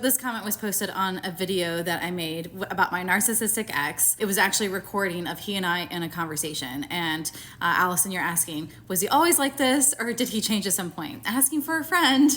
this comment was posted on a video that I made about my narcissistic ex. It was actually a recording of he and I in a conversation. And Allison, you're asking, was he always like this or did he change at some point? Asking for a friend.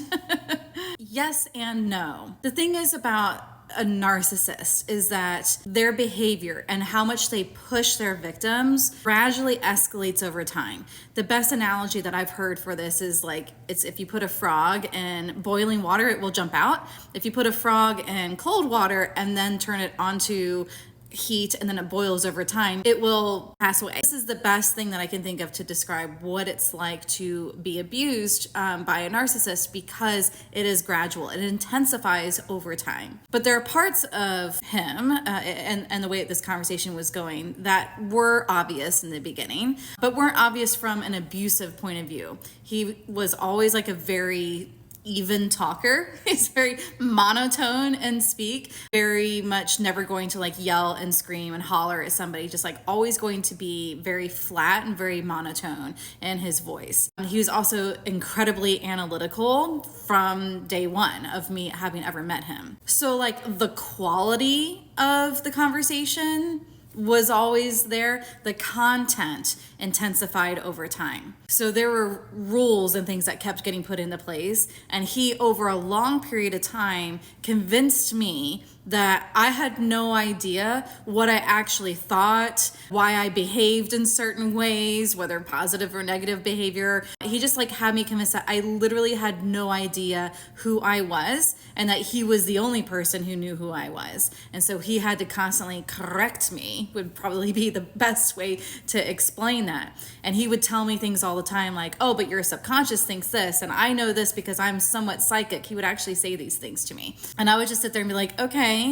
Yes and no. The thing is about a narcissist is that their behavior and how much they push their victims gradually escalates over time. The best analogy that I've heard for this is like, it's if you put a frog in boiling water, it will jump out. If you put a frog in cold water and then turn it onto heat and then it boils over time, it will pass away. This is the best thing that I can think of to describe what it's like to be abused by a narcissist, because it is gradual. It intensifies over time. But there are parts of him and the way this conversation was going that were obvious in the beginning, but weren't obvious from an abusive point of view. He was always like a very even talker. He's very monotone and speak, very much never going to like yell and scream and holler at somebody, just like always going to be very flat and very monotone in his voice. He was also incredibly analytical from day one of me having ever met him. So like the quality of the conversation was always there. The content intensified over time. So there were rules and things that kept getting put into place. And he, over a long period of time, convinced me that I had no idea what I actually thought, why I behaved in certain ways, whether positive or negative behavior. He just like had me convinced that I literally had no idea who I was and that he was the only person who knew who I was. And so he had to constantly correct me, would probably be the best way to explain that. And he would tell me things all the time like, oh, but your subconscious thinks this, and I know this because I'm somewhat psychic. He would actually say these things to me. And I would just sit there and be like, okay.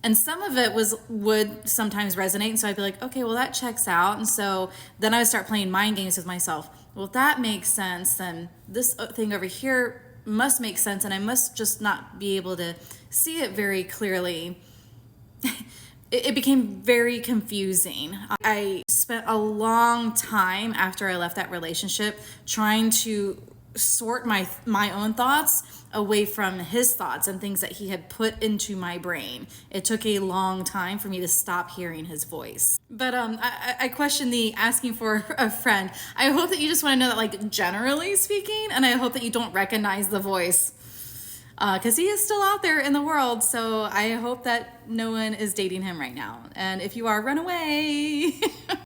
And some of it would sometimes resonate. And so I'd be like, okay, well, that checks out. And so then I would start playing mind games with myself. Well, if that makes sense, then this thing over here must make sense. And I must just not be able to see it very clearly. It became very confusing. I spent a long time after I left that relationship trying to sort my own thoughts away from his thoughts and things that he had put into my brain. It took a long time for me to stop hearing his voice. But I question the asking for a friend. I hope that you just want to know that, like, generally speaking, and I hope that you don't recognize the voice, because he is still out there in the world. So I hope that no one is dating him right now. And if you are, run away.